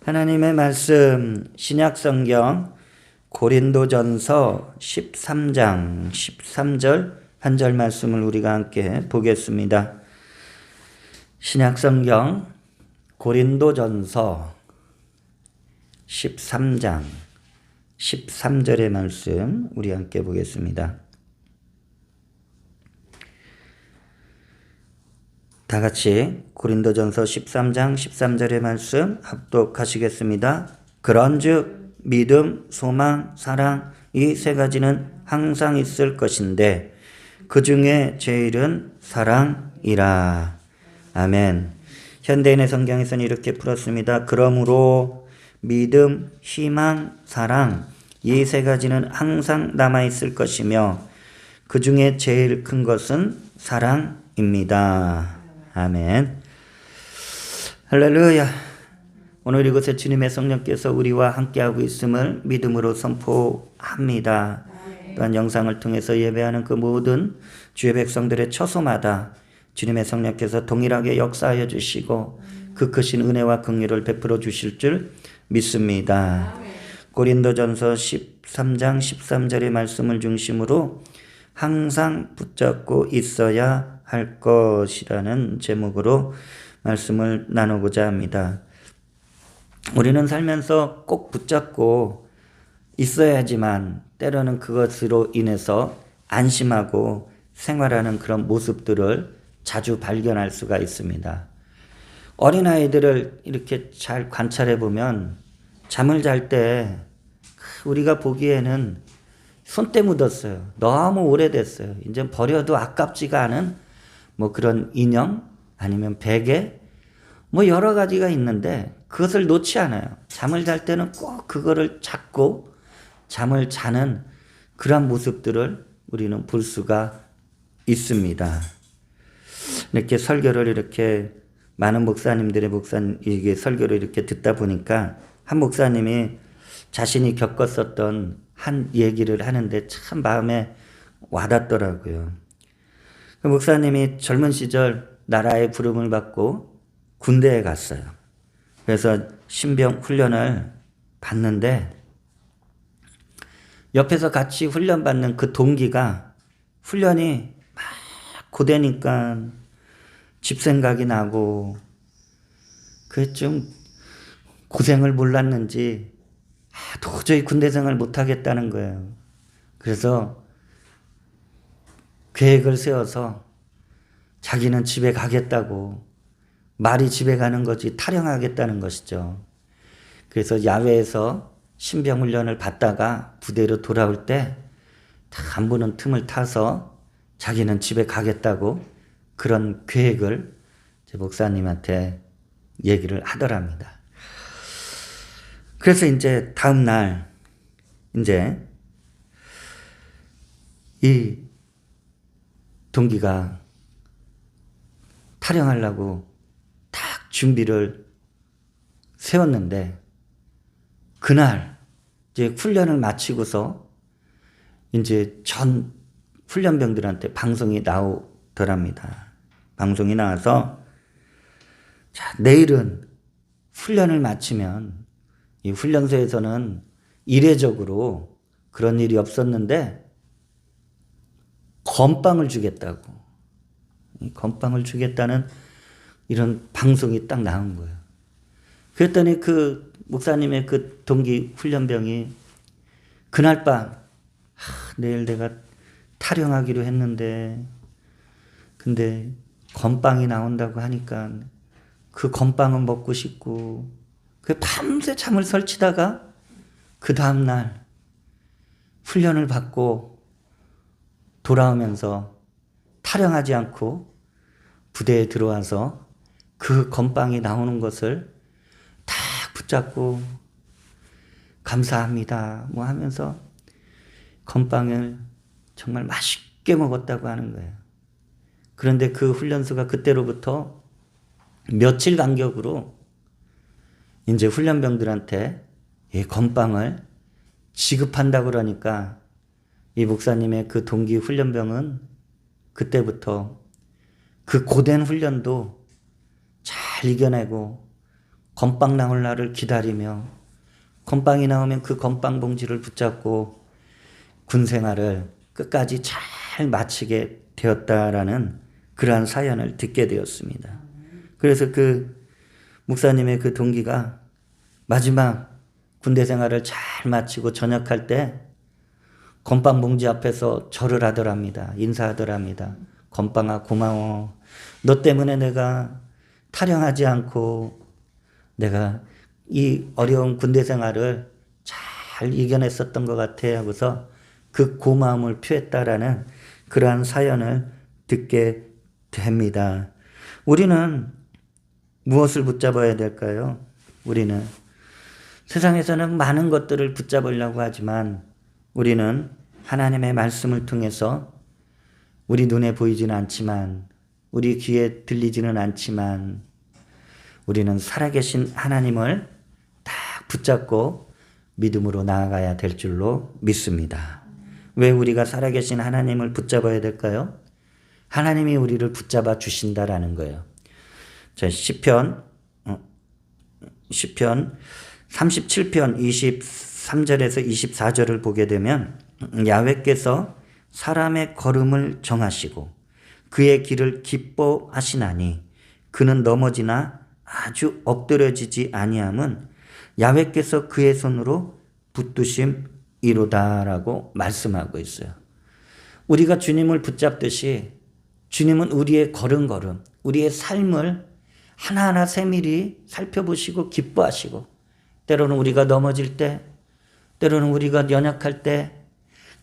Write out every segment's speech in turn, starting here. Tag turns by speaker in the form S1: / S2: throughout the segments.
S1: 하나님의 말씀 신약성경 고린도전서 13장 13절 한 절 말씀을 우리가 함께 보겠습니다. 신약성경 고린도전서 13장 13절의 말씀 우리 함께 보겠습니다. 다 같이 고린도전서 13장 13절의 말씀 합독하시겠습니다. 그런즉 믿음, 소망, 사랑 이 세 가지는 항상 있을 것인데 그 중에 제일은 사랑이라. 아멘. 현대인의 성경에서는 이렇게 풀었습니다. 그러므로 믿음, 희망, 사랑 이 세 가지는 항상 남아있을 것이며 그 중에 제일 큰 것은 사랑입니다. 아멘. 할렐루야. 오늘 이곳에 주님의 성령께서 우리와 함께하고 있음을 믿음으로 선포합니다. 또한 영상을 통해서 예배하는 그 모든 주의 백성들의 처소마다 주님의 성령께서 동일하게 역사하여 주시고 그 크신 은혜와 긍휼을 베풀어 주실 줄 믿습니다. 고린도전서 13장 13절의 말씀을 중심으로 항상 붙잡고 있어야 할 것이라는 제목으로 말씀을 나누고자 합니다. 우리는 살면서 꼭 붙잡고 있어야지만 때로는 그것으로 인해서 안심하고 생활하는 그런 모습들을 자주 발견할 수가 있습니다. 어린아이들을 이렇게 잘 관찰해 보면 잠을 잘 때 우리가 보기에는 손때 묻었어요. 너무 오래됐어요. 이제 버려도 아깝지가 않은 뭐 그런 인형 아니면 베개 뭐 여러 가지가 있는데 그것을 놓지 않아요. 잠을 잘 때는 꼭 그거를 잡고 잠을 자는 그런 모습들을 우리는 볼 수가 있습니다. 이렇게 설교를 이렇게 많은 목사님들의 이게 설교를 이렇게 듣다 보니까 한 목사님이 자신이 겪었었던 한 얘기를 하는데 참 마음에 와닿더라고요. 그 목사님이 젊은 시절 나라의 부름을 받고 군대에 갔어요. 그래서 신병 훈련을 받는데 옆에서 같이 훈련받는 그 동기가 훈련이 막 고되니까 집 생각이 나고 그게 좀 고생을 몰랐는지 도저히 군대 생활 못하겠다는 거예요. 그래서 계획을 세워서 자기는 집에 가겠다고 말이 집에 가는 거지 탈영하겠다는 것이죠. 그래서 야외에서 신병훈련을 받다가 부대로 돌아올 때 다 안 보는 틈을 타서 자기는 집에 가겠다고 그런 계획을 제 목사님한테 얘기를 하더랍니다. 그래서 이제 다음 날 이제 이 동기가 탈영하려고 딱 준비를 세웠는데 그날 이제 훈련을 마치고서 이제 전 훈련병들한테 방송이 나오더랍니다. 방송이 나와서 자, 내일은 훈련을 마치면 이 훈련소에서는 이례적으로 그런 일이 없었는데 건빵을 주겠다고. 건빵을 주겠다는 이런 방송이 딱 나온 거예요. 그랬더니 그 목사님의 그 동기 훈련병이 그날 밤 내일 내가 탈영하기로 했는데 근데 건빵이 나온다고 하니까 그 건빵은 먹고 싶고 그 밤새 잠을 설치다가 그 다음날 훈련을 받고 돌아오면서 탈영하지 않고 부대에 들어와서 그 건빵이 나오는 것을 딱 붙잡고 감사합니다 뭐 하면서 건빵을 정말 맛있게 먹었다고 하는 거예요. 그런데 그 훈련소가 그때로부터 며칠 간격으로 이제 훈련병들한테 이 건빵을 지급한다 그러니까 이 목사님의 그 동기 훈련병은 그때부터 그 고된 훈련도 잘 이겨내고 건빵 나올 날을 기다리며 건빵이 나오면 그 건빵 봉지를 붙잡고 군 생활을 끝까지 잘 마치게 되었다라는 그러한 사연을 듣게 되었습니다. 그래서 그 목사님의 그 동기가 마지막 군대 생활을 잘 마치고 전역할 때 건빵 봉지 앞에서 절을 하더랍니다. 인사하더랍니다. 건빵아 고마워. 너 때문에 내가 탈영하지 않고 내가 이 어려운 군대 생활을 잘 이겨냈었던 것 같아 하고서 그 고마움을 표했다라는 그러한 사연을 듣게 됩니다. 우리는 무엇을 붙잡아야 될까요? 우리는 세상에서는 많은 것들을 붙잡으려고 하지만 우리는 하나님의 말씀을 통해서 우리 눈에 보이지는 않지만 우리 귀에 들리지는 않지만 우리는 살아계신 하나님을 딱 붙잡고 믿음으로 나아가야 될 줄로 믿습니다. 왜 우리가 살아계신 하나님을 붙잡아야 될까요? 하나님이 우리를 붙잡아 주신다라는 거예요. 자, 시편 37편 23절에서 24절을 보게 되면 야훼께서 사람의 걸음을 정하시고 그의 길을 기뻐하시나니 그는 넘어지나 아주 엎드려지지 아니함은 야훼께서 그의 손으로 붙드심이로다라고 말씀하고 있어요. 우리가 주님을 붙잡듯이 주님은 우리의 걸음걸음, 우리의 삶을 하나하나 세밀히 살펴보시고 기뻐하시고 때로는 우리가 넘어질 때, 때로는 우리가 연약할 때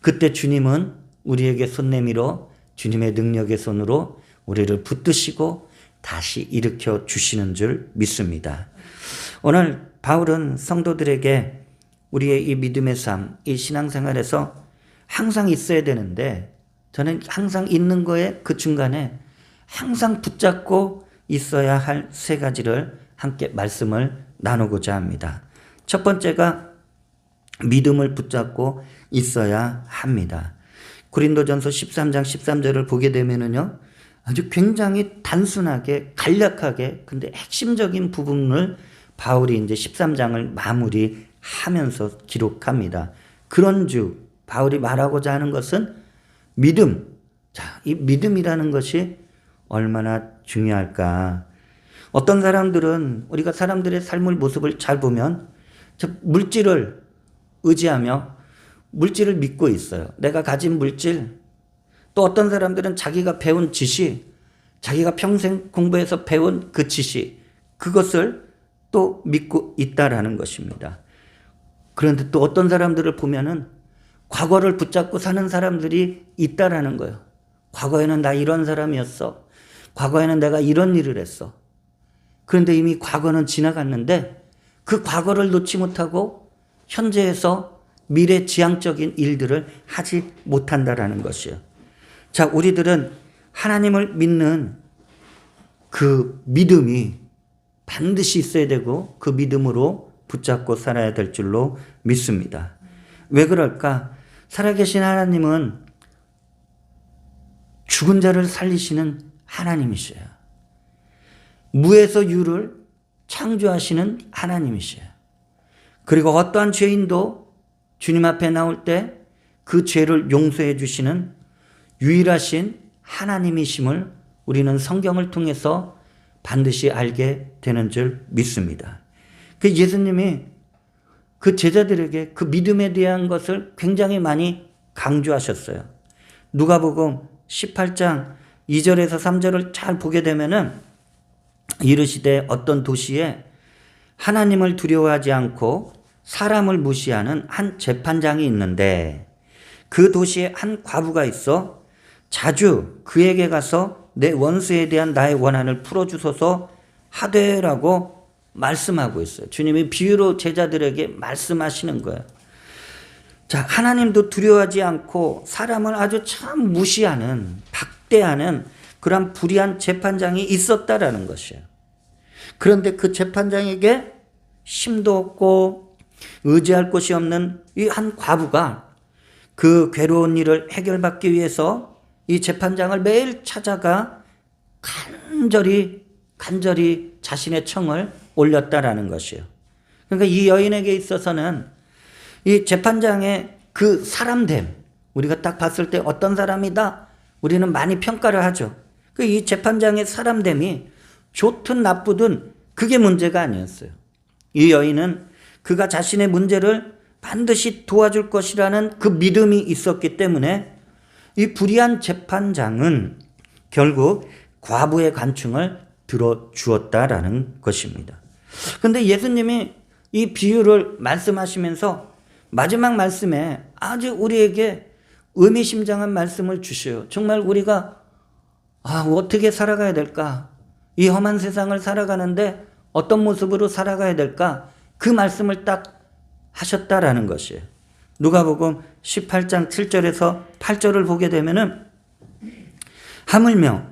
S1: 그때 주님은 우리에게 손 내밀어 주님의 능력의 손으로 우리를 붙드시고 다시 일으켜 주시는 줄 믿습니다. 오늘 바울은 성도들에게 우리의 이 믿음의 삶, 이 신앙생활에서 항상 있어야 되는데 저는 항상 있는 거에 그 중간에 항상 붙잡고 있어야 할 세 가지를 함께 말씀을 나누고자 합니다. 첫 번째가 믿음을 붙잡고 있어야 합니다. 고린도전서 13장 13절을 보게 되면은요, 아주 굉장히 단순하게 간략하게 근데 핵심적인 부분을 바울이 이제 13장을 마무리하면서 기록합니다. 그런즉 바울이 말하고자 하는 것은 믿음. 자, 이 믿음이라는 것이 얼마나 중요할까? 어떤 사람들은 우리가 사람들의 삶의 모습을 잘 보면 물질을 의지하며 물질을 믿고 있어요. 내가 가진 물질, 또 어떤 사람들은 자기가 배운 지식, 자기가 평생 공부해서 배운 그 지식, 그것을 또 믿고 있다라는 것입니다. 그런데 또 어떤 사람들을 보면은 과거를 붙잡고 사는 사람들이 있다라는 거예요. 과거에는 나 이런 사람이었어. 과거에는 내가 이런 일을 했어. 그런데 이미 과거는 지나갔는데 그 과거를 놓지 못하고 현재에서 미래 지향적인 일들을 하지 못한다라는 것이에요. 자, 우리들은 하나님을 믿는 그 믿음이 반드시 있어야 되고 그 믿음으로 붙잡고 살아야 될 줄로 믿습니다. 왜 그럴까? 살아계신 하나님은 죽은 자를 살리시는 하나님이셔요. 무에서 유를 창조하시는 하나님이셔요. 그리고 어떠한 죄인도 주님 앞에 나올 때 그 죄를 용서해 주시는 유일하신 하나님이심을 우리는 성경을 통해서 반드시 알게 되는 줄 믿습니다. 그 예수님이 그 제자들에게 그 믿음에 대한 것을 굉장히 많이 강조하셨어요. 누가복음 18장 2절에서 3절을 잘 보게 되면은 이르시되 어떤 도시에 하나님을 두려워하지 않고 사람을 무시하는 한 재판장이 있는데 그 도시에 한 과부가 있어 자주 그에게 가서 내 원수에 대한 나의 원한을 풀어주소서 하되라고 말씀하고 있어요. 주님이 비유로 제자들에게 말씀하시는 거예요. 자, 하나님도 두려워하지 않고 사람을 아주 참 무시하는, 박대하는 그런 불의한 재판장이 있었다라는 것이에요. 그런데 그 재판장에게 힘도 없고 의지할 곳이 없는 이 한 과부가 그 괴로운 일을 해결받기 위해서 이 재판장을 매일 찾아가 간절히 자신의 청을 올렸다라는 것이에요. 그러니까 이 여인에게 있어서는 이 재판장의 그 사람됨, 우리가 딱 봤을 때 어떤 사람이다 우리는 많이 평가를 하죠. 그 이 재판장의 사람됨이 좋든 나쁘든 그게 문제가 아니었어요. 이 여인은 그가 자신의 문제를 반드시 도와줄 것이라는 그 믿음이 있었기 때문에 이 불의한 재판장은 결국 과부의 관충을 들어주었다라는 것입니다. 그런데 예수님이 이 비유를 말씀하시면서 마지막 말씀에 아주 우리에게 의미심장한 말씀을 주셔요. 정말 우리가 어떻게 살아가야 될까? 이 험한 세상을 살아가는데 어떤 모습으로 살아가야 될까? 그 말씀을 딱 하셨다라는 것이에요. 누가복음 18장 7절에서 8절을 보게 되면은 하물며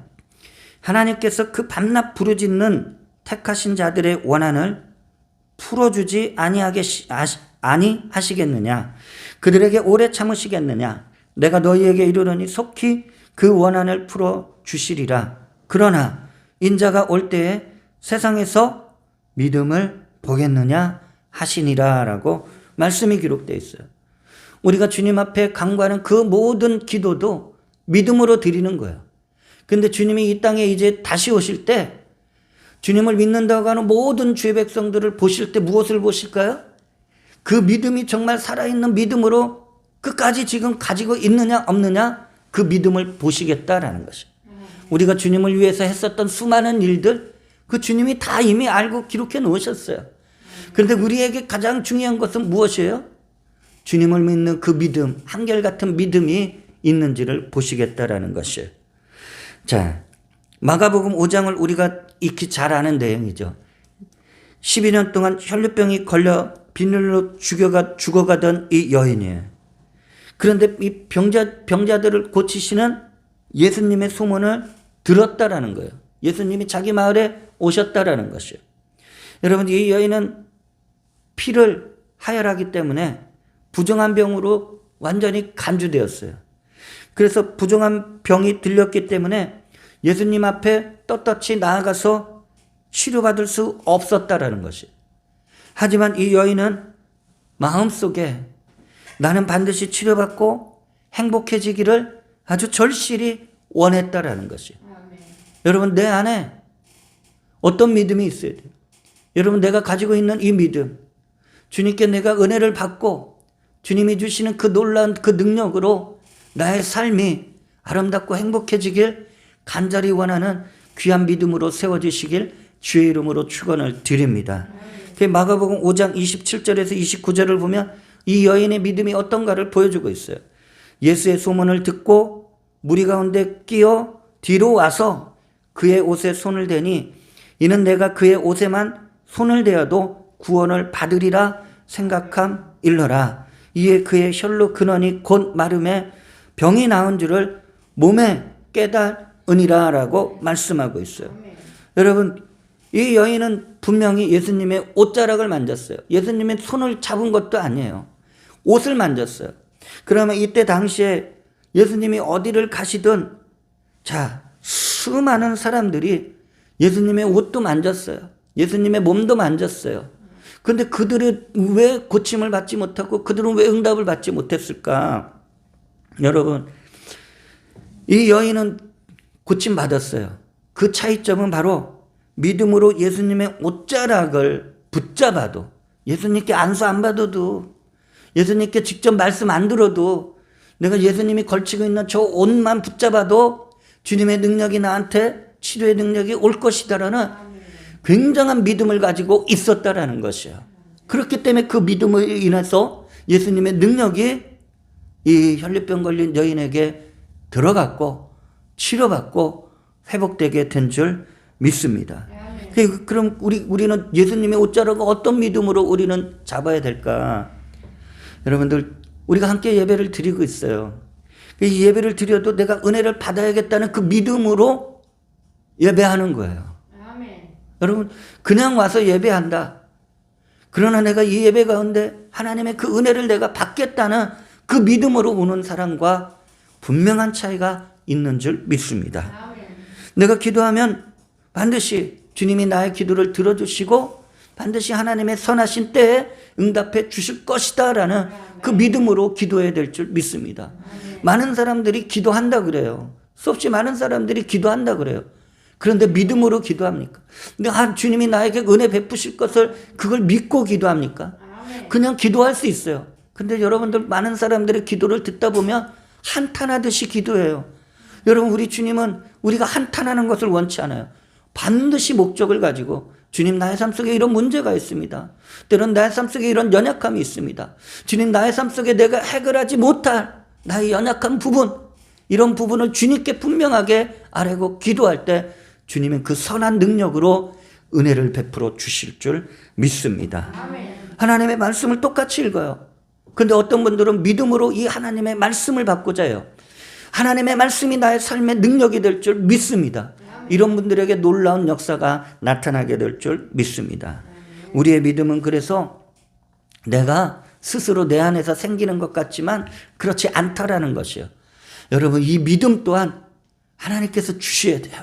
S1: 하나님께서 그 밤낮 부르짖는 택하신 자들의 원한을 풀어주지 아니하시겠느냐? 그들에게 오래 참으시겠느냐? 내가 너희에게 이르노니 속히 그 원한을 풀어주시리라. 그러나 인자가 올 때에 세상에서 믿음을 보겠느냐 하시니라 라고 말씀이 기록되어 있어요. 우리가 주님 앞에 간구하는 그 모든 기도도 믿음으로 드리는 거예요. 근데 주님이 이 땅에 이제 다시 오실 때 주님을 믿는다고 하는 모든 주의 백성들을 보실 때 무엇을 보실까요? 그 믿음이 정말 살아있는 믿음으로 끝까지 지금 가지고 있느냐 없느냐 그 믿음을 보시겠다라는 것이에요. 우리가 주님을 위해서 했었던 수많은 일들 그 주님이 다 이미 알고 기록해 놓으셨어요. 그런데 우리에게 가장 중요한 것은 무엇이에요? 주님을 믿는 그 믿음, 한결같은 믿음이 있는지를 보시겠다라는 것이에요. 자, 마가복음 5장을 우리가 익히 잘 아는 내용이죠. 12년 동안 혈루병이 걸려 비늘로 죽어가던 이 여인이에요. 그런데 이 병자들을 고치시는 예수님의 소문을 들었다라는 거예요. 예수님이 자기 마을에 오셨다라는 것이에요. 여러분, 이 여인은 피를 하혈하기 때문에 부정한 병으로 완전히 간주되었어요. 그래서 부정한 병이 들렸기 때문에 예수님 앞에 떳떳이 나아가서 치료받을 수 없었다라는 것이에요. 하지만 이 여인은 마음속에 나는 반드시 치료받고 행복해지기를 아주 절실히 원했다라는 것이에요. 여러분, 내 안에 어떤 믿음이 있어야 돼요? 여러분, 내가 가지고 있는 이 믿음, 주님께 내가 은혜를 받고 주님이 주시는 그 놀라운 그 능력으로 나의 삶이 아름답고 행복해지길 간절히 원하는 귀한 믿음으로 세워지시길 주의 이름으로 축원을 드립니다. 마가복음 5장 27절에서 29절을 보면 이 여인의 믿음이 어떤가를 보여주고 있어요. 예수의 소문을 듣고 무리 가운데 끼어 뒤로 와서 그의 옷에 손을 대니 이는 내가 그의 옷에만 손을 대어도 구원을 받으리라 생각함일러라. 이에 그의 혈루 근원이 곧 마름에 병이 나은 줄을 몸에 깨달으니라 라고 말씀하고 있어요. 여러분, 이 여인은 분명히 예수님의 옷자락을 만졌어요. 예수님의 손을 잡은 것도 아니에요. 옷을 만졌어요. 그러면 이때 당시에 예수님이 어디를 가시든 수많은 사람들이 예수님의 옷도 만졌어요. 예수님의 몸도 만졌어요. 그런데 그들은 왜 고침을 받지 못하고 그들은 왜 응답을 받지 못했을까? 여러분, 이 여인은 고침받았어요. 그 차이점은 바로 믿음으로 예수님의 옷자락을 붙잡아도, 예수님께 안수 안 받아도, 예수님께 직접 말씀 안 들어도 내가 예수님이 걸치고 있는 저 옷만 붙잡아도 주님의 능력이 나한테 치료의 능력이 올 것이다라는 굉장한 믿음을 가지고 있었다라는 것이에요. 그렇기 때문에 그 믿음을 인해서 예수님의 능력이 이 혈루병 걸린 여인에게 들어갔고 치료받고 회복되게 된 줄 믿습니다. 그럼 우리는 예수님의 옷자락을 어떤 믿음으로 우리는 잡아야 될까? 여러분들, 우리가 함께 예배를 드리고 있어요. 이 예배를 드려도 내가 은혜를 받아야겠다는 그 믿음으로 예배하는 거예요. 아멘. 여러분, 그냥 와서 예배한다. 그러나 내가 이 예배 가운데 하나님의 그 은혜를 내가 받겠다는 그 믿음으로 오는 사람과 분명한 차이가 있는 줄 믿습니다. 아멘. 내가 기도하면 반드시 주님이 나의 기도를 들어주시고 반드시 하나님의 선하신 때에 응답해 주실 것이다 라는 그 믿음으로 기도해야 될 줄 믿습니다. 많은 사람들이 기도한다 그래요. 수없이 많은 사람들이 기도한다 그래요. 그런데 믿음으로 기도합니까? 근데 주님이 나에게 은혜 베푸실 것을 그걸 믿고 기도합니까? 그냥 기도할 수 있어요. 근데 여러분들 많은 사람들의 기도를 듣다 보면 한탄하듯이 기도해요. 여러분 우리 주님은 우리가 한탄하는 것을 원치 않아요. 반드시 목적을 가지고 주님 나의 삶 속에 이런 문제가 있습니다. 때로는 나의 삶 속에 이런 연약함이 있습니다. 주님 나의 삶 속에 내가 해결하지 못할 나의 연약한 부분 이런 부분을 주님께 분명하게 아뢰고 기도할 때 주님은 그 선한 능력으로 은혜를 베풀어 주실 줄 믿습니다. 하나님의 말씀을 똑같이 읽어요. 근데 어떤 분들은 믿음으로 이 하나님의 말씀을 받고자 해요. 하나님의 말씀이 나의 삶의 능력이 될 줄 믿습니다. 이런 분들에게 놀라운 역사가 나타나게 될 줄 믿습니다. 우리의 믿음은 그래서 내가 스스로 내 안에서 생기는 것 같지만 그렇지 않다라는 것이에요. 여러분 이 믿음 또한 하나님께서 주셔야 돼요.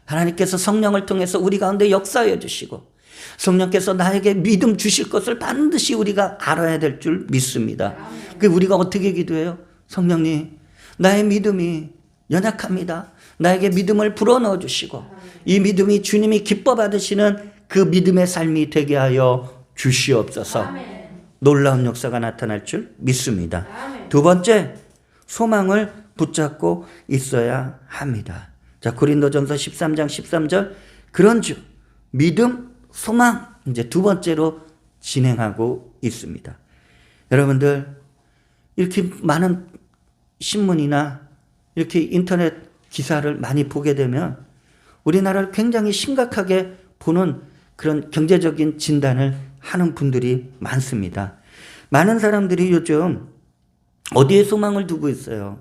S1: 하나님께서 성령을 통해서 우리 가운데 역사해 주시고 성령께서 나에게 믿음 주실 것을 반드시 우리가 알아야 될 줄 믿습니다. 그 우리가 어떻게 기도해요? 성령님 나의 믿음이 연약합니다. 나에게 믿음을 불어넣어 주시고 이 믿음이 주님이 기뻐 받으시는 그 믿음의 삶이 되게 하여 주시옵소서. 놀라운 역사가 나타날 줄 믿습니다. 두 번째, 소망을 붙잡고 있어야 합니다. 자, 고린도전서 13장 13절 그런즉 믿음, 소망 이제 두 번째로 진행하고 있습니다. 여러분들 이렇게 많은 신문이나 이렇게 인터넷 기사를 많이 보게 되면 우리나라를 굉장히 심각하게 보는 그런 경제적인 진단을 하는 분들이 많습니다. 많은 사람들이 요즘 어디에 소망을 두고 있어요?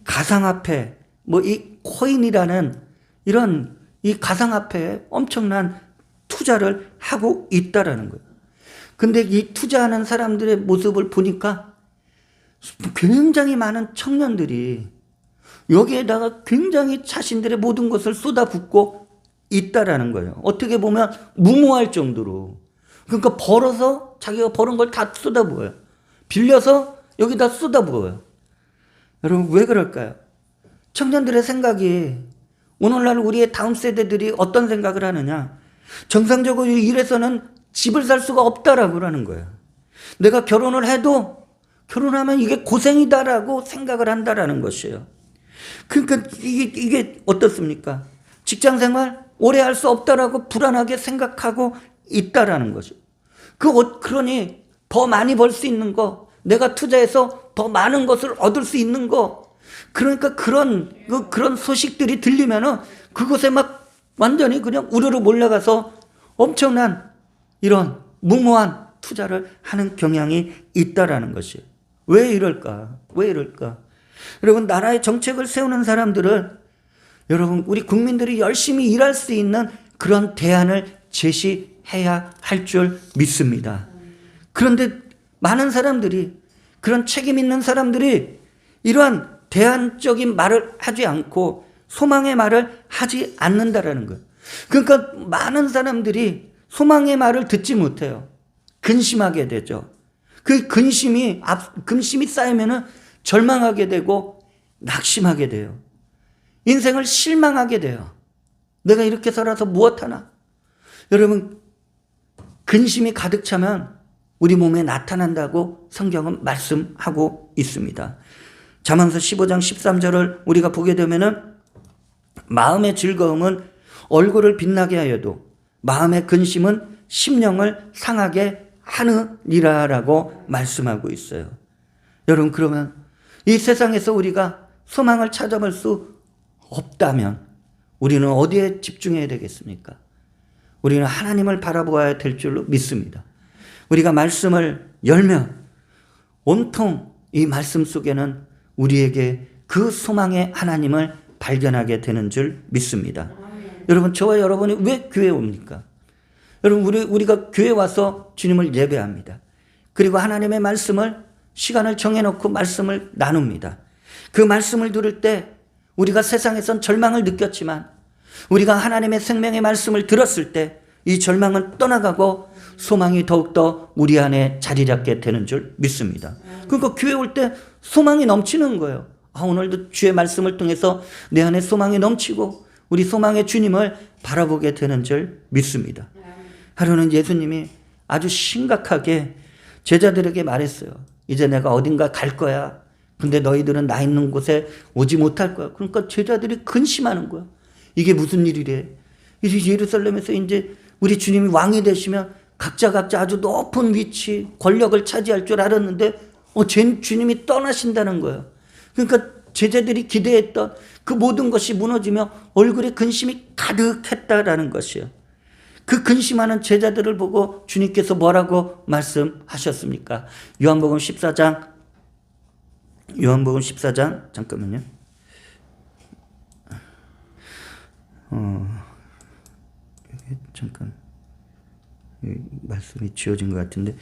S1: 가상화폐, 이 코인이라는 이런 이 가상화폐에 엄청난 투자를 하고 있다라는 거예요. 근데 이 투자하는 사람들의 모습을 보니까 굉장히 많은 청년들이 여기에다가 굉장히 자신들의 모든 것을 쏟아붓고 있다라는 거예요. 어떻게 보면 무모할 정도로. 그러니까 벌어서 자기가 버는 걸 다 쏟아부어요. 빌려서 여기다 쏟아부어요. 여러분 왜 그럴까요? 청년들의 생각이 오늘날 우리의 다음 세대들이 어떤 생각을 하느냐. 정상적으로 이래서는 집을 살 수가 없다라고 하는 거예요. 내가 결혼을 해도 결혼하면 이게 고생이다라고 생각을 한다라는 것이에요. 그러니까 이게 어떻습니까? 직장 생활 오래 할 수 없다라고 불안하게 생각하고 있다라는 거죠. 그러니 더 많이 벌 수 있는 거, 내가 투자해서 더 많은 것을 얻을 수 있는 거, 그러니까 그런 소식들이 들리면은 그것에 막 완전히 그냥 우르르 몰려가서 엄청난 이런 무모한 투자를 하는 경향이 있다라는 것이에요. 왜 이럴까? 왜 이럴까? 여러분 나라의 정책을 세우는 사람들은 여러분 우리 국민들이 열심히 일할 수 있는 그런 대안을 제시해야 할 줄 믿습니다. 그런데 많은 사람들이 그런 책임 있는 사람들이 이러한 대안적인 말을 하지 않고 소망의 말을 하지 않는다라는 거예요. 그러니까 많은 사람들이 소망의 말을 듣지 못해요. 근심하게 되죠. 그 근심이 쌓이면은 절망하게 되고 낙심하게 돼요. 인생을 실망하게 돼요. 내가 이렇게 살아서 무엇하나? 여러분 근심이 가득 차면 우리 몸에 나타난다고 성경은 말씀하고 있습니다. 잠언서 15장 13절을 우리가 보게 되면은 마음의 즐거움은 얼굴을 빛나게 하여도 마음의 근심은 심령을 상하게 하느니라라고 말씀하고 있어요. 여러분 그러면 이 세상에서 우리가 소망을 찾아볼 수 없다면 우리는 어디에 집중해야 되겠습니까? 우리는 하나님을 바라보아야 될 줄로 믿습니다. 우리가 말씀을 열면 온통 이 말씀 속에는 우리에게 그 소망의 하나님을 발견하게 되는 줄 믿습니다. 여러분 저와 여러분이 왜 교회에 옵니까? 여러분 우리가 교회에 와서 주님을 예배합니다. 그리고 하나님의 말씀을 시간을 정해놓고 말씀을 나눕니다. 그 말씀을 들을 때 우리가 세상에선 절망을 느꼈지만 우리가 하나님의 생명의 말씀을 들었을 때 이 절망은 떠나가고 소망이 더욱더 우리 안에 자리 잡게 되는 줄 믿습니다. 그러니까 교회 올 때 소망이 넘치는 거예요. 오늘도 주의 말씀을 통해서 내 안에 소망이 넘치고 우리 소망의 주님을 바라보게 되는 줄 믿습니다. 하루는 예수님이 아주 심각하게 제자들에게 말했어요. 이제 내가 어딘가 갈 거야. 근데 너희들은 나 있는 곳에 오지 못할 거야. 그러니까 제자들이 근심하는 거야. 이게 무슨 일이래. 이제 예루살렘에서 이제 우리 주님이 왕이 되시면 각자 아주 높은 위치, 권력을 차지할 줄 알았는데 주님이 떠나신다는 거예요. 그러니까 제자들이 기대했던 그 모든 것이 무너지며 얼굴에 근심이 가득했다라는 것이에요. 그 근심하는 제자들을 보고 주님께서 뭐라고 말씀하셨습니까? 요한복음 14장 잠깐만요. 잠깐 말씀이 지워진 것 같은데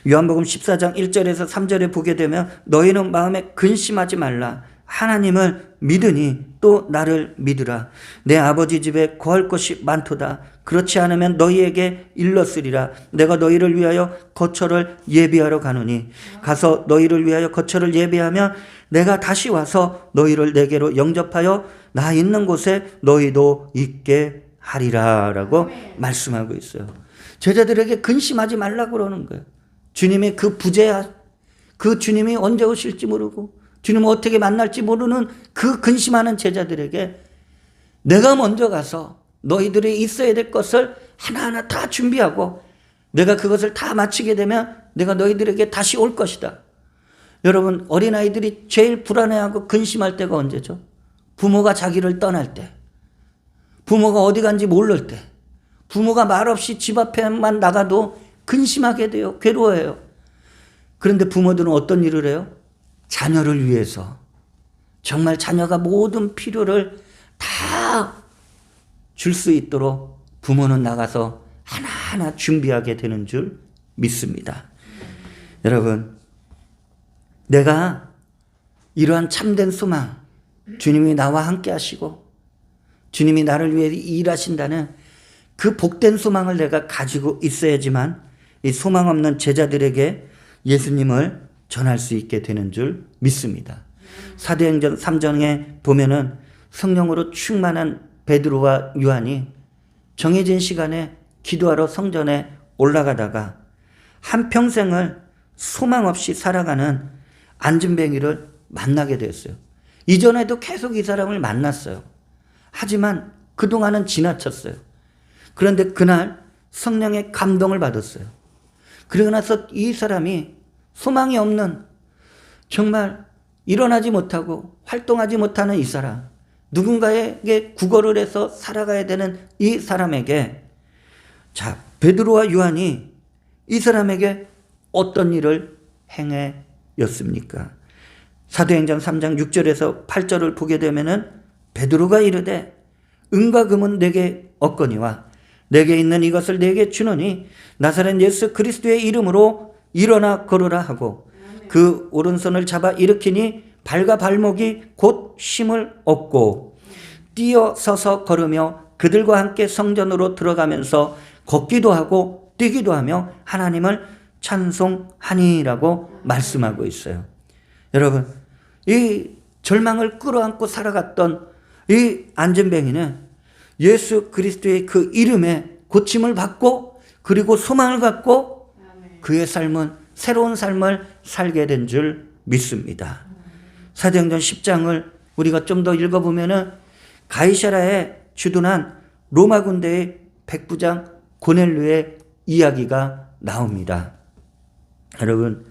S1: 요한복음 14장 1절에서 3절에 보게 되면 너희는 마음에 근심하지 말라. 하나님을 믿으니 또 나를 믿으라. 내 아버지 집에 거할 것이 많도다. 그렇지 않으면 너희에게 일렀으리라. 내가 너희를 위하여 거처를 예비하러 가노니 가서 너희를 위하여 거처를 예비하면 내가 다시 와서 너희를 내게로 영접하여 나 있는 곳에 너희도 있게 하리라 라고 말씀하고 있어요. 제자들에게 근심하지 말라고 그러는 거예요. 주님의 그 부재야, 그 주님이 언제 오실지 모르고 주님을 어떻게 만날지 모르는 그 근심하는 제자들에게 내가 먼저 가서 너희들이 있어야 될 것을 하나하나 다 준비하고 내가 그것을 다 마치게 되면 내가 너희들에게 다시 올 것이다. 여러분, 어린아이들이 제일 불안해하고 근심할 때가 언제죠? 부모가 자기를 떠날 때, 부모가 어디 간지 모를 때, 부모가 말없이 집 앞에만 나가도 근심하게 돼요. 괴로워해요. 그런데 부모들은 어떤 일을 해요? 자녀를 위해서 정말 자녀가 모든 필요를 다 줄 수 있도록 부모는 나가서 하나하나 준비하게 되는 줄 믿습니다. 여러분, 내가 이러한 참된 소망, 주님이 나와 함께 하시고 주님이 나를 위해 일하신다는 그 복된 소망을 내가 가지고 있어야지만 이 소망 없는 제자들에게 예수님을 전할 수 있게 되는 줄 믿습니다. 사도행전 3장에 보면은 성령으로 충만한 베드로와 요한이 정해진 시간에 기도하러 성전에 올라가다가 한평생을 소망 없이 살아가는 안진뱅이를 만나게 되었어요. 이전에도 계속 이 사람을 만났어요. 하지만 그동안은 지나쳤어요. 그런데 그날 성령의 감동을 받았어요. 그러고 나서 이 사람이 소망이 없는, 정말 일어나지 못하고 활동하지 못하는 이 사람, 누군가에게 구걸을 해서 살아가야 되는 이 사람에게, 자, 베드로와 요한이 이 사람에게 어떤 일을 행하였습니까? 사도행전 3장 6절에서 8절을 보게 되면은 베드로가 이르되 은과 금은 내게 없거니와 내게 있는 이것을 내게 주노니 나사렛 예수 그리스도의 이름으로 일어나 걸으라 하고 그 오른손을 잡아 일으키니 발과 발목이 곧 쉼을 얻고 뛰어 서서 걸으며 그들과 함께 성전으로 들어가면서 걷기도 하고 뛰기도 하며 하나님을 찬송하니라고 말씀하고 있어요. 여러분, 이 절망을 끌어안고 살아갔던 이 안진뱅이는 예수 그리스도의 그 이름에 고침을 받고 그리고 소망을 갖고 그의 삶은 새로운 삶을 살게 된 줄 믿습니다. 사도행전 10장을 우리가 좀 더 읽어보면은 가이사랴에 주둔한 로마 군대의 백부장 고넬료의 이야기가 나옵니다. 여러분,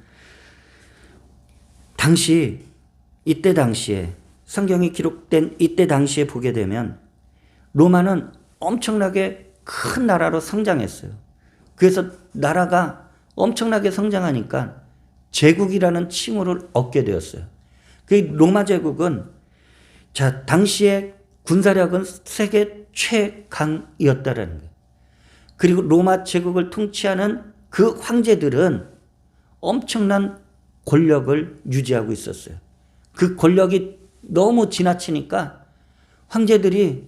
S1: 이때 당시에 성경이 기록된 이때 당시에 보게 되면 로마는 엄청나게 큰 나라로 성장했어요. 그래서 나라가 엄청나게 성장하니까 제국이라는 칭호를 얻게 되었어요. 그 로마 제국은 당시에 군사력은 세계 최강이었다라는 거예요. 그리고 로마 제국을 통치하는 그 황제들은 엄청난 권력을 유지하고 있었어요. 그 권력이 너무 지나치니까 황제들이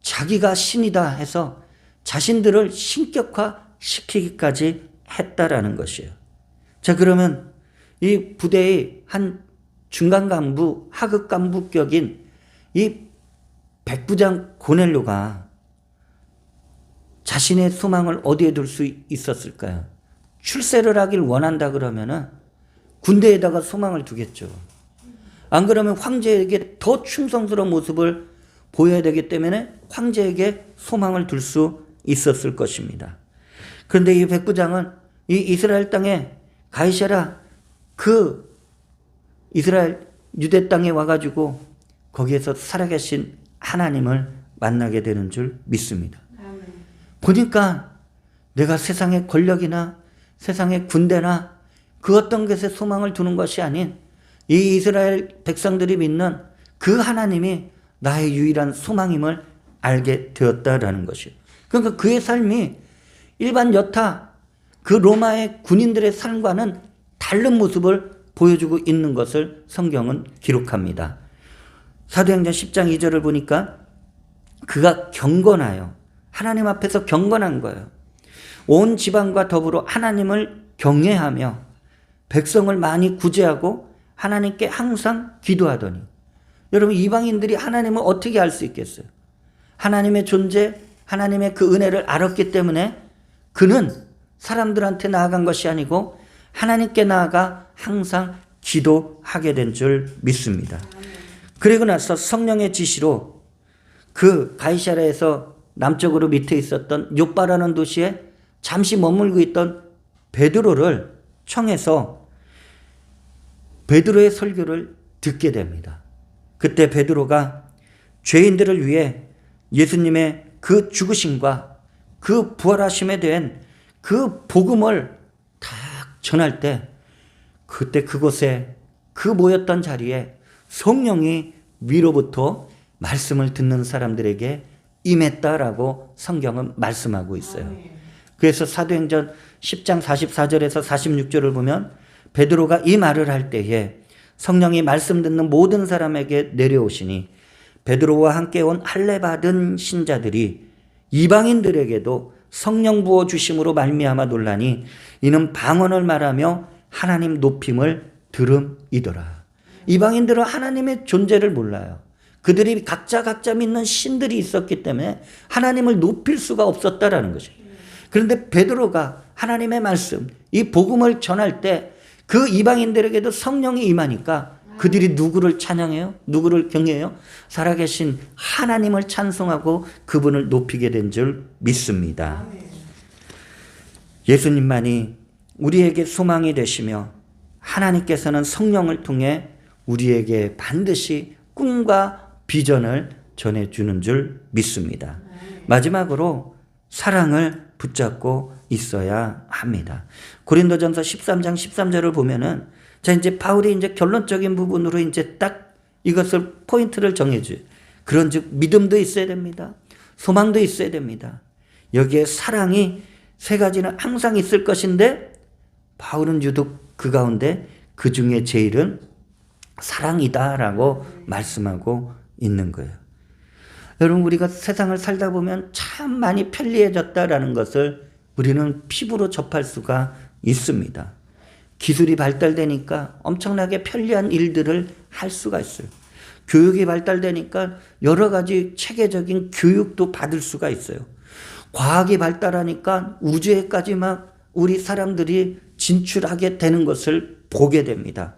S1: 자기가 신이다 해서 자신들을 신격화시키기까지 했다라는 것이에요. 자, 그러면 이 부대의 한 중간 간부, 하급 간부격인 이 백부장 고넬료가 자신의 소망을 어디에 둘 수 있었을까요? 출세를 하길 원한다 그러면은 군대에다가 소망을 두겠죠. 안 그러면 황제에게 더 충성스러운 모습을 보여야 되기 때문에 황제에게 소망을 둘 수 있었을 것입니다. 그런데 이 백부장은 이 이스라엘 땅에 가이사랴 그 이스라엘 유대 땅에 와가지고 거기에서 살아계신 하나님을 만나게 되는 줄 믿습니다. 보니까 내가 세상의 권력이나 세상의 군대나 그 어떤 것에 소망을 두는 것이 아닌 이 이스라엘 백성들이 믿는 그 하나님이 나의 유일한 소망임을 알게 되었다라는 것이에요. 그러니까 그의 삶이 일반 여타 그 로마의 군인들의 삶과는 다른 모습을 보여주고 있는 것을 성경은 기록합니다. 사도행전 10장 2절을 보니까 그가 경건하여 하나님 앞에서 경건한 거예요. 온 지방과 더불어 하나님을 경외하며 백성을 많이 구제하고 하나님께 항상 기도하더니. 여러분, 이방인들이 하나님을 어떻게 알 수 있겠어요? 하나님의 존재, 하나님의 그 은혜를 알았기 때문에 그는 사람들한테 나아간 것이 아니고 하나님께 나아가 항상 기도하게 된 줄 믿습니다. 그리고 나서 성령의 지시로 그 가이사랴에서 남쪽으로 밑에 있었던 요빠라는 도시에 잠시 머물고 있던 베드로를 청해서 베드로의 설교를 듣게 됩니다. 그때 베드로가 죄인들을 위해 예수님의 그 죽으심과 그 부활하심에 대한 그 복음을 딱 전할 때 그때 그곳에 그 모였던 자리에 성령이 위로부터 말씀을 듣는 사람들에게 임했다라고 성경은 말씀하고 있어요. 그래서 사도행전 10장 44절에서 46절을 보면 베드로가 이 말을 할 때에 성령이 말씀 듣는 모든 사람에게 내려오시니 베드로와 함께 온 할례 받은 신자들이 이방인들에게도 성령 부어 주심으로 말미암아 놀라니 이는 방언을 말하며 하나님 높임을 들음이더라. 이방인들은 하나님의 존재를 몰라요. 그들이 각자 믿는 신들이 있었기 때문에 하나님을 높일 수가 없었다라는 것이에요. 그런데 베드로가 하나님의 말씀, 이 복음을 전할 때 그 이방인들에게도 성령이 임하니까 그들이 누구를 찬양해요? 누구를 경외해요? 살아계신 하나님을 찬송하고 그분을 높이게 된 줄 믿습니다. 예수님만이 우리에게 소망이 되시며 하나님께서는 성령을 통해 우리에게 반드시 꿈과 비전을 전해주는 줄 믿습니다. 마지막으로 사랑을 붙잡고 있어야 합니다. 고린도전서 13장 13절을 보면은 자, 이제 바울이 이제 결론적인 부분으로 이제 딱 이것을 포인트를 정해줘요. 그런즉 믿음도 있어야 됩니다. 소망도 있어야 됩니다. 여기에 사랑이 세 가지는 항상 있을 것인데 바울은 유독 그 가운데 그 중에 제일은 사랑이다라고 말씀하고 있는 거예요. 여러분, 우리가 세상을 살다 보면 참 많이 편리해졌다라는 것을 우리는 피부로 접할 수가 있습니다. 기술이 발달되니까 엄청나게 편리한 일들을 할 수가 있어요. 교육이 발달되니까 여러 가지 체계적인 교육도 받을 수가 있어요. 과학이 발달하니까 우주에까지 막 우리 사람들이 진출하게 되는 것을 보게 됩니다.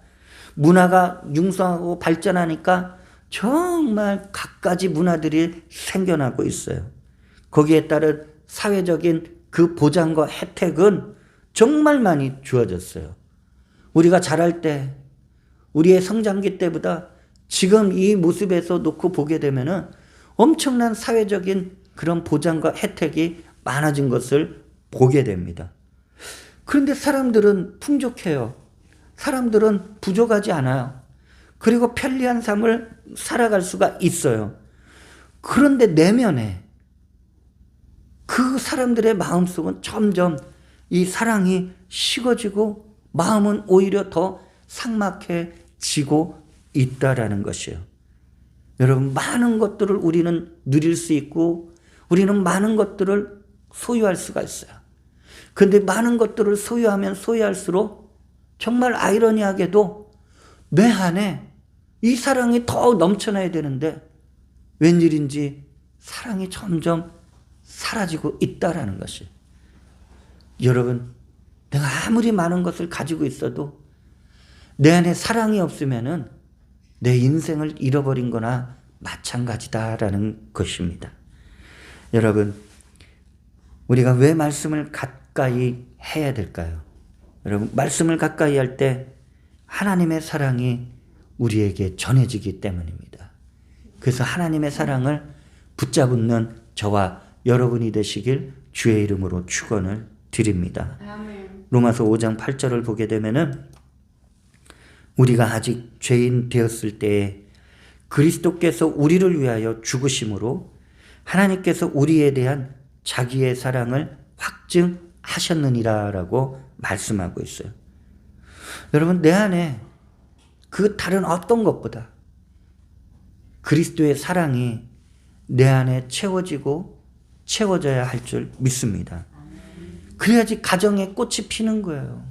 S1: 문화가 융성하고 발전하니까 정말 갖가지 문화들이 생겨나고 있어요. 거기에 따른 사회적인 그 보장과 혜택은 정말 많이 주어졌어요. 우리가 자랄 때, 우리의 성장기 때보다 지금 이 모습에서 놓고 보게 되면은 엄청난 사회적인 그런 보장과 혜택이 많아진 것을 보게 됩니다. 그런데 사람들은 풍족해요. 사람들은 부족하지 않아요. 그리고 편리한 삶을 살아갈 수가 있어요. 그런데 내면에 그 사람들의 마음속은 점점 이 사랑이 식어지고 마음은 오히려 더 삭막해지고 있다라는 것이에요. 여러분, 많은 것들을 우리는 누릴 수 있고 우리는 많은 것들을 소유할 수가 있어요. 그런데 많은 것들을 소유하면 소유할수록 정말 아이러니하게도 내 안에 이 사랑이 더 넘쳐나야 되는데 웬일인지 사랑이 점점 사라지고 있다라는 것이. 여러분, 내가 아무리 많은 것을 가지고 있어도 내 안에 사랑이 없으면은 내 인생을 잃어버린 거나 마찬가지다라는 것입니다. 여러분, 우리가 왜 말씀을 가까이 해야 될까요? 여러분, 말씀을 가까이 할 때 하나님의 사랑이 우리에게 전해지기 때문입니다. 그래서 하나님의 사랑을 붙잡는 저와 여러분이 되시길 주의 이름으로 축원을 드립니다. 아멘. 로마서 5장 8절을 보게 되면은 우리가 아직 죄인 되었을 때에 그리스도께서 우리를 위하여 죽으심으로 하나님께서 우리에 대한 자기의 사랑을 확증하셨느니라라고 말씀하고 있어요. 여러분, 내 안에 그 다른 어떤 것보다 그리스도의 사랑이 내 안에 채워지고 채워져야 할 줄 믿습니다. 그래야지 가정에 꽃이 피는 거예요.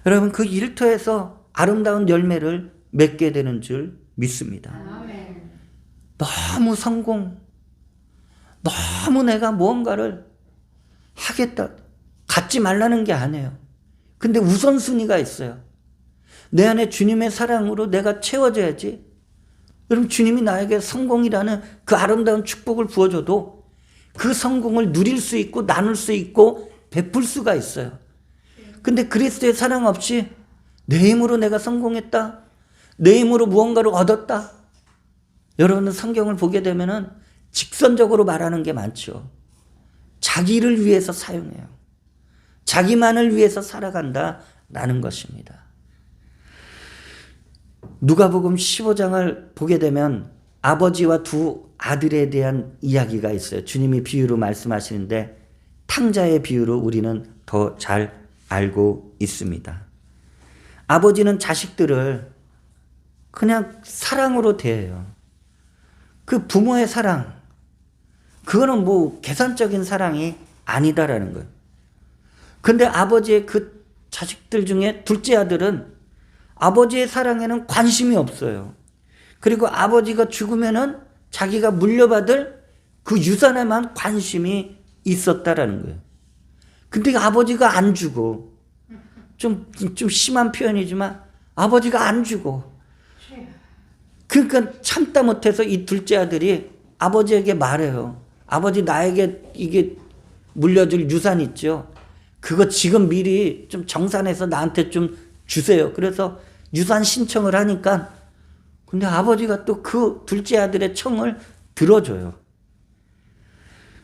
S1: 여러분, 그 일터에서 아름다운 열매를 맺게 되는 줄 믿습니다. 너무 성공, 너무 내가 무언가를 하겠다, 갖지 말라는 게 아니에요. 근데 우선순위가 있어요. 내 안에 주님의 사랑으로 내가 채워져야지. 여러분, 주님이 나에게 성공이라는 그 아름다운 축복을 부어줘도 그 성공을 누릴 수 있고 나눌 수 있고 베풀 수가 있어요. 근데 그리스도의 사랑 없이 내 힘으로 내가 성공했다, 내 힘으로 무언가를 얻었다. 여러분은 성경을 보게 되면은 직선적으로 말하는 게 많죠. 자기를 위해서 사용해요. 자기만을 위해서 살아간다라는 것입니다. 누가복음 15장을 보게 되면 아버지와 두 아들에 대한 이야기가 있어요. 주님이 비유로 말씀하시는데 탕자의 비유로 우리는 더 잘 알고 있습니다. 아버지는 자식들을 그냥 사랑으로 대해요. 그 부모의 사랑, 그거는 뭐 계산적인 사랑이 아니다라는 거예요. 근데 아버지의 그 자식들 중에 둘째 아들은 아버지의 사랑에는 관심이 없어요. 그리고 아버지가 죽으면은 자기가 물려받을 그 유산에만 관심이 있었다라는 거예요. 근데 아버지가 안 주고, 좀 심한 표현이지만 아버지가 안 주고, 그러니까 참다 못해서 이 둘째 아들이 아버지에게 말해요. 아버지, 나에게 이게 물려줄 유산 있죠? 그거 지금 미리 좀 정산해서 나한테 좀 주세요. 그래서 유산 신청을 하니까, 근데 아버지가 또 그 둘째 아들의 청을 들어줘요.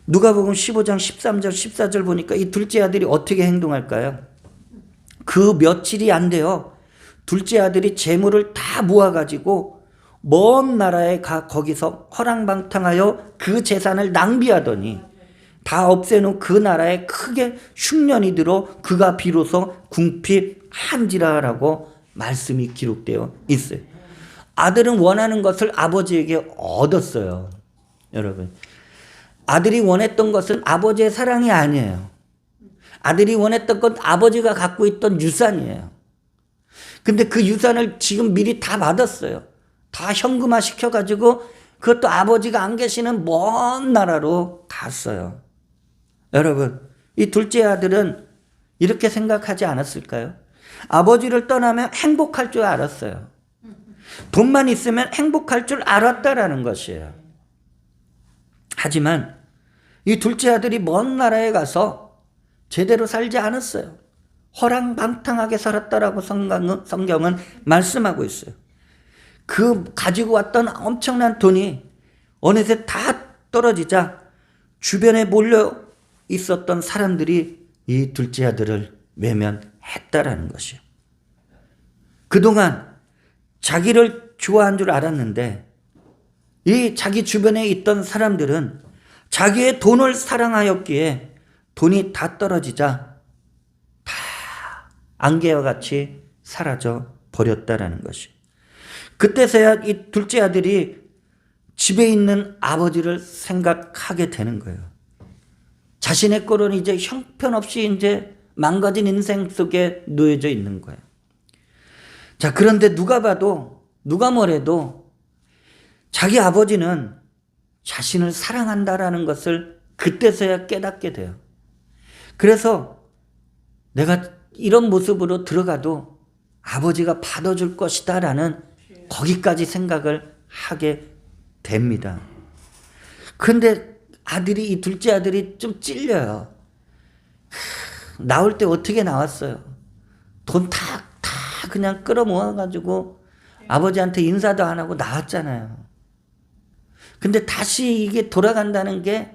S1: 누가복음 15장 13절 14절 보니까 이 둘째 아들이 어떻게 행동할까요? 그 며칠이 안 돼요. 둘째 아들이 재물을 다 모아가지고 먼 나라에 가 거기서 허랑방탕하여 그 재산을 낭비하더니 다 없애놓은 그 나라에 크게 흉년이 들어 그가 비로소 궁핍한지라라고 말씀이 기록되어 있어요. 아들은 원하는 것을 아버지에게 얻었어요. 여러분, 아들이 원했던 것은 아버지의 사랑이 아니에요. 아들이 원했던 건 아버지가 갖고 있던 유산이에요. 근데 그 유산을 지금 미리 다 받았어요. 다 현금화 시켜가지고 그것도 아버지가 안 계시는 먼 나라로 갔어요. 여러분, 이 둘째 아들은 이렇게 생각하지 않았을까요? 아버지를 떠나면 행복할 줄 알았어요. 돈만 있으면 행복할 줄 알았다라는 것이에요. 하지만 이 둘째 아들이 먼 나라에 가서 제대로 살지 않았어요. 허랑방탕하게 살았다라고 성경은 말씀하고 있어요. 그 가지고 왔던 엄청난 돈이 어느새 다 떨어지자 주변에 몰려 있었던 사람들이 이 둘째 아들을 외면했다라는 것이요. 그동안 자기를 좋아한 줄 알았는데 이 자기 주변에 있던 사람들은 자기의 돈을 사랑하였기에 돈이 다 떨어지자 다 안개와 같이 사라져 버렸다라는 것이. 그때서야 이 둘째 아들이 집에 있는 아버지를 생각하게 되는 거예요. 자신의 꼴은 이제 형편없이 이제 망가진 인생 속에 놓여져 있는 거예요. 자, 그런데 누가 봐도, 누가 뭐래도 자기 아버지는 자신을 사랑한다라는 것을 그때서야 깨닫게 돼요. 그래서 내가 이런 모습으로 들어가도 아버지가 받아줄 것이다 라는 거기까지 생각을 하게 됩니다. 그런데 아들이, 이 둘째 아들이 좀 찔려요. 나올 때 어떻게 나왔어요? 돈 다 그냥 끌어모아가지고 아버지한테 인사도 안 하고 나왔잖아요. 근데 다시 이게 돌아간다는 게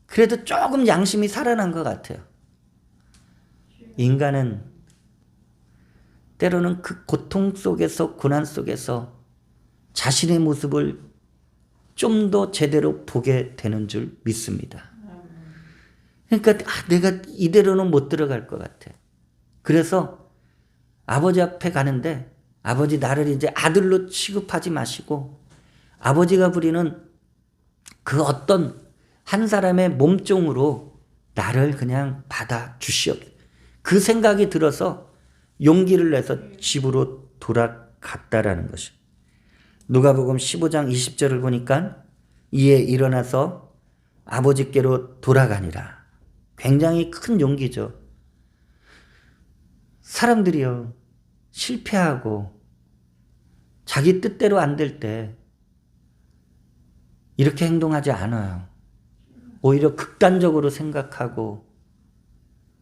S1: 그래도 조금 양심이 살아난 것 같아요. 인간은 때로는 그 고통 속에서, 고난 속에서 자신의 모습을 좀 더 제대로 보게 되는 줄 믿습니다. 그러니까 내가 이대로는 못 들어갈 것 같아. 그래서 아버지 앞에 가는데 아버지 나를 이제 아들로 취급하지 마시고 아버지가 부리는 그 어떤 한 사람의 몸종으로 나를 그냥 받아 주시옵소서. 그 생각이 들어서 용기를 내서 집으로 돌아갔다라는 것이. 누가복음 15장 20절을 보니까 이에 일어나서 아버지께로 돌아가니라. 굉장히 큰 용기죠. 사람들이요, 실패하고 자기 뜻대로 안 될 때 이렇게 행동하지 않아요. 오히려 극단적으로 생각하고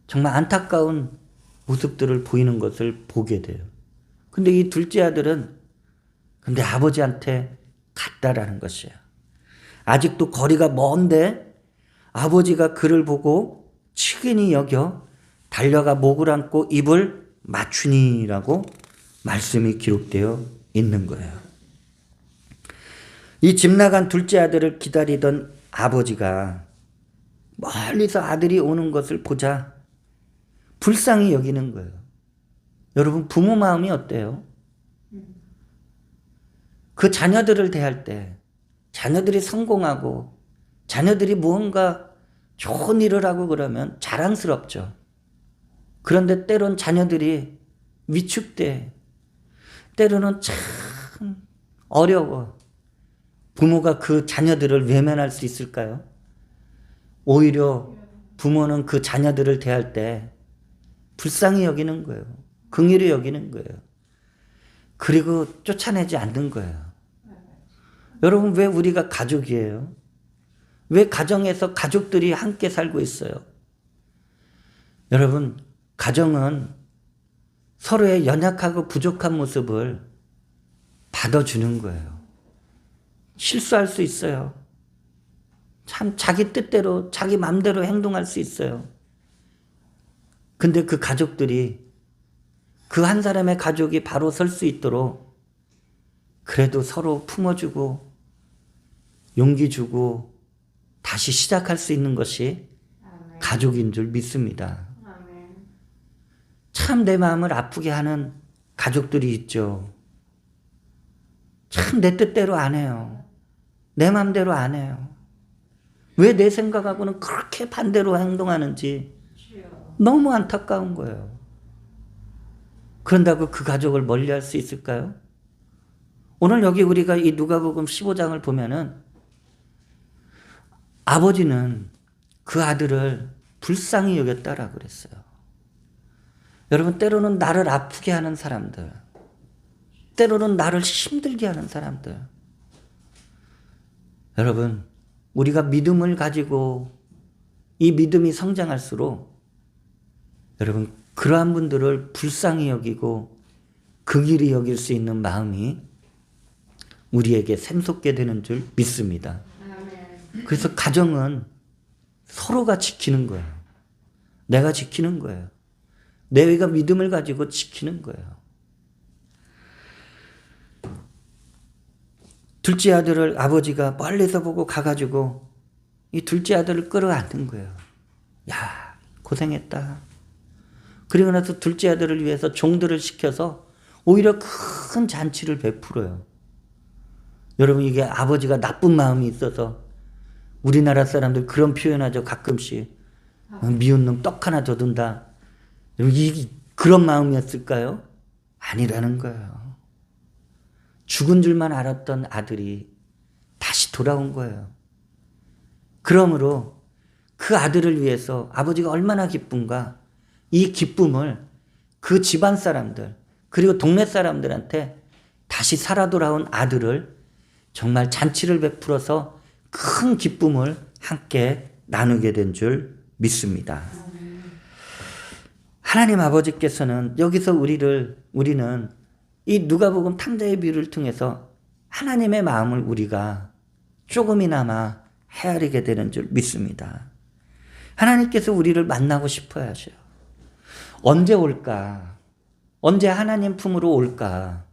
S1: 정말 안타까운 모습들을 보이는 것을 보게 돼요. 근데 이 둘째 아들은 근데 아버지한테 갔다라는 것이에요. 아직도 거리가 먼데 아버지가 그를 보고 측은히 여겨 달려가 목을 안고 입을 맞추니라고 말씀이 기록되어 있는 거예요. 이 집 나간 둘째 아들을 기다리던 아버지가 멀리서 아들이 오는 것을 보자 불쌍히 여기는 거예요. 여러분, 부모 마음이 어때요? 그 자녀들을 대할 때 자녀들이 성공하고 자녀들이 무언가 좋은 일을 하고 그러면 자랑스럽죠. 그런데 때론 자녀들이 위축돼. 때로는 참 어려워. 부모가 그 자녀들을 외면할 수 있을까요? 오히려 부모는 그 자녀들을 대할 때 불쌍히 여기는 거예요. 긍휼히 여기는 거예요. 그리고 쫓아내지 않는 거예요. 여러분, 왜 우리가 가족이에요? 왜 가정에서 가족들이 함께 살고 있어요? 여러분, 가정은 서로의 연약하고 부족한 모습을 받아주는 거예요. 실수할 수 있어요. 참 자기 뜻대로, 자기 마음대로 행동할 수 있어요. 근데 그 가족들이, 그 한 사람의 가족이 바로 설 수 있도록 그래도 서로 품어주고 용기 주고 다시 시작할 수 있는 것이 가족인 줄 믿습니다. 참 내 마음을 아프게 하는 가족들이 있죠. 참 내 뜻대로 안 해요. 내 마음대로 안 해요. 왜 내 생각하고는 그렇게 반대로 행동하는지 너무 안타까운 거예요. 그런다고 그 가족을 멀리할 수 있을까요? 오늘 여기 우리가 이 누가복음 15장을 보면은 아버지는 그 아들을 불쌍히 여겼다라고 그랬어요. 여러분, 때로는 나를 아프게 하는 사람들, 때로는 나를 힘들게 하는 사람들, 여러분, 우리가 믿음을 가지고 이 믿음이 성장할수록 여러분, 그러한 분들을 불쌍히 여기고 긍휼히 여길 수 있는 마음이 우리에게 샘솟게 되는 줄 믿습니다. 그래서 가정은 서로가 지키는 거예요. 내가 지키는 거예요. 내가 믿음을 가지고 지키는 거예요. 둘째 아들을 아버지가 멀리서 보고 가가지고 이 둘째 아들을 끌어안는 거예요. 야, 고생했다. 그리고 나서 둘째 아들을 위해서 종들을 시켜서 오히려 큰 잔치를 베풀어요. 여러분, 이게 아버지가 나쁜 마음이 있어서 우리나라 사람들 그런 표현하죠. 가끔씩 미운 놈 떡 하나 더 준다. 그런 마음이었을까요? 아니라는 거예요. 죽은 줄만 알았던 아들이 다시 돌아온 거예요. 그러므로 그 아들을 위해서 아버지가 얼마나 기쁜가. 이 기쁨을 그 집안 사람들 그리고 동네 사람들한테 다시 살아 돌아온 아들을 정말 잔치를 베풀어서 큰 기쁨을 함께 나누게 된 줄 믿습니다. 하나님 아버지께서는 여기서 우리는 이 누가복음 탕자의 비유를 통해서 하나님의 마음을 우리가 조금이나마 헤아리게 되는 줄 믿습니다. 하나님께서 우리를 만나고 싶어 하셔요. 언제 올까? 언제 하나님 품으로 올까?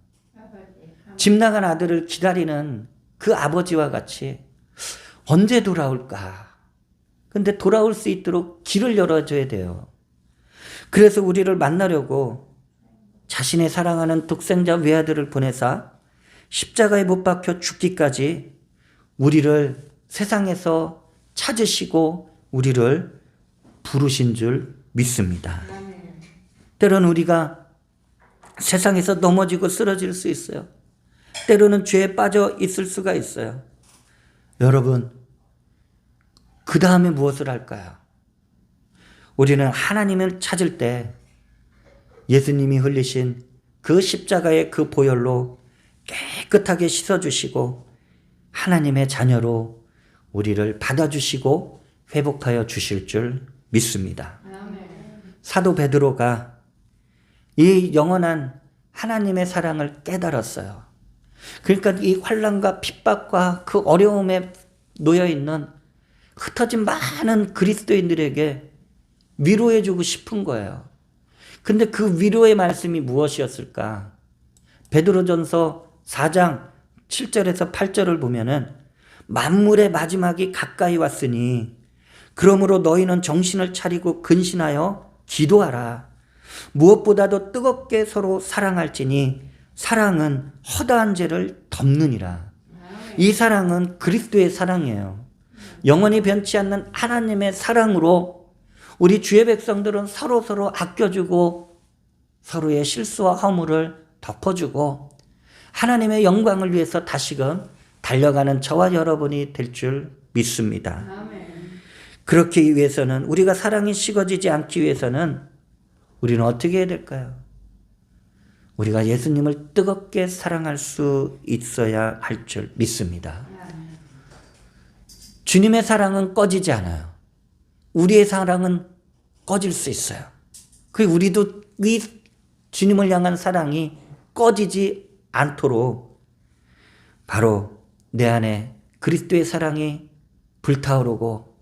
S1: 집 나간 아들을 기다리는 그 아버지와 같이 언제 돌아올까? 근데 돌아올 수 있도록 길을 열어줘야 돼요. 그래서 우리를 만나려고 자신의 사랑하는 독생자 외아들을 보내사 십자가에 못 박혀 죽기까지 우리를 세상에서 찾으시고 우리를 부르신 줄 믿습니다. 때로는 우리가 세상에서 넘어지고 쓰러질 수 있어요. 때로는 죄에 빠져 있을 수가 있어요. 여러분, 그 다음에 무엇을 할까요? 우리는 하나님을 찾을 때 예수님이 흘리신 그 십자가의 그 보혈로 깨끗하게 씻어주시고 하나님의 자녀로 우리를 받아주시고 회복하여 주실 줄 믿습니다. 사도 베드로가 이 영원한 하나님의 사랑을 깨달았어요. 그러니까 이 환난과 핍박과 그 어려움에 놓여있는 흩어진 많은 그리스도인들에게 위로해주고 싶은 거예요. 근데 그 위로의 말씀이 무엇이었을까? 베드로전서 4장 7절에서 8절을 보면은 만물의 마지막이 가까이 왔으니 그러므로 너희는 정신을 차리고 근신하여 기도하라. 무엇보다도 뜨겁게 서로 사랑할지니 사랑은 허다한 죄를 덮느니라. 이 사랑은 그리스도의 사랑이에요. 영원히 변치 않는 하나님의 사랑으로 우리 주의 백성들은 서로 아껴주고 서로의 실수와 허물을 덮어주고 하나님의 영광을 위해서 다시금 달려가는 저와 여러분이 될 줄 믿습니다. 그렇기 위해서는 우리가 사랑이 식어지지 않기 위해서는 우리는 어떻게 해야 될까요? 우리가 예수님을 뜨겁게 사랑할 수 있어야 할 줄 믿습니다. 주님의 사랑은 꺼지지 않아요. 우리의 사랑은 꺼질 수 있어요. 우리도 이 주님을 향한 사랑이 꺼지지 않도록 바로 내 안에 그리스도의 사랑이 불타오르고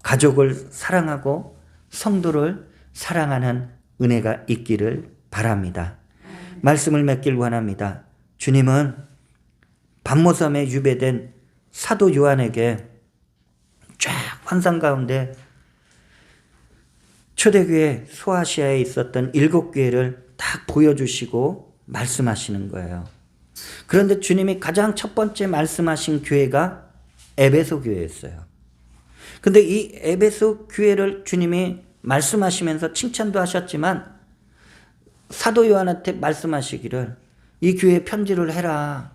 S1: 가족을 사랑하고 성도를 사랑하는 은혜가 있기를 바랍니다. 말씀을 맺길 원합니다. 주님은 밤모섬에 유배된 사도 요한에게 쫙 환상 가운데 초대교회 소아시아에 있었던 7교회를 딱 보여주시고 말씀하시는 거예요. 그런데 주님이 가장 첫 번째 말씀하신 교회가 에베소 교회였어요. 근데 이 에베소 교회를 주님이 말씀하시면서 칭찬도 하셨지만 사도 요한한테 말씀하시기를 이 교회에 편지를 해라.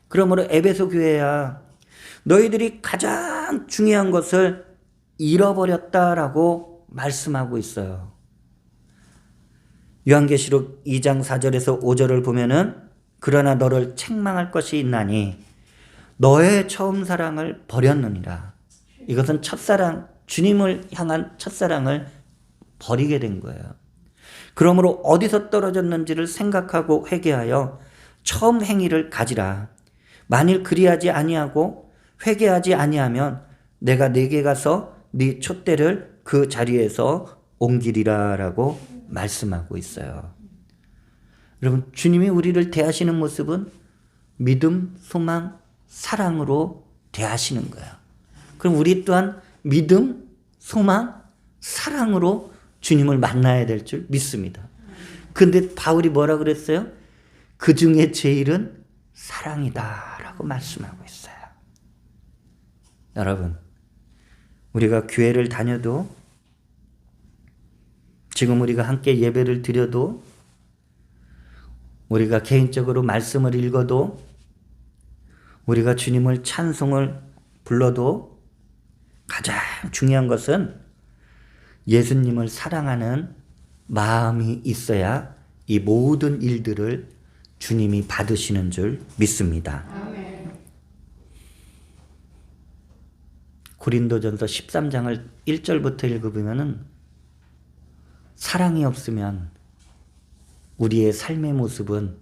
S1: 그러므로 에베소 교회야, 너희들이 가장 중요한 것을 잃어버렸다라고 말씀하고 있어요. 요한계시록 2장 4절에서 5절을 보면은 그러나 너를 책망할 것이 있나니 너의 처음 사랑을 버렸느니라. 이것은 첫사랑, 주님을 향한 첫사랑을 버리게 된 거예요. 그러므로 어디서 떨어졌는지를 생각하고 회개하여 처음 행위를 가지라. 만일 그리하지 아니하고 회개하지 아니하면 내가 네게 가서 네 촛대를 그 자리에서 옮기리라라고 말씀하고 있어요. 여러분, 주님이 우리를 대하시는 모습은 믿음, 소망, 사랑으로 대하시는 거예요. 그럼 우리 또한 믿음, 소망, 사랑으로 주님을 만나야 될 줄 믿습니다. 근데 바울이 뭐라 그랬어요? 그 중에 제일은 사랑이다라고 말씀하고 있어요. 여러분, 우리가 교회를 다녀도 지금 우리가 함께 예배를 드려도, 우리가 개인적으로 말씀을 읽어도, 우리가 주님을 찬송을 불러도 가장 중요한 것은 예수님을 사랑하는 마음이 있어야 이 모든 일들을 주님이 받으시는 줄 믿습니다. 고린도전서 13장을 1절부터 읽어보면 사랑이 없으면 우리의 삶의 모습은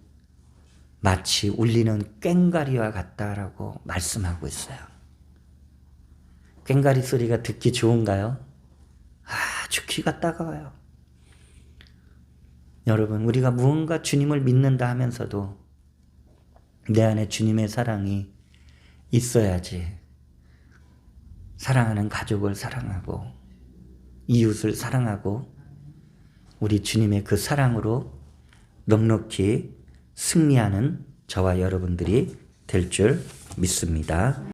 S1: 마치 울리는 꽹과리와 같다라고 말씀하고 있어요. 꽹과리 소리가 듣기 좋은가요? 아주 귀가 따가워요. 여러분, 우리가 무언가 주님을 믿는다 하면서도 내 안에 주님의 사랑이 있어야지 사랑하는 가족을 사랑하고 이웃을 사랑하고 우리 주님의 그 사랑으로 넉넉히 승리하는 저와 여러분들이 될 줄 믿습니다.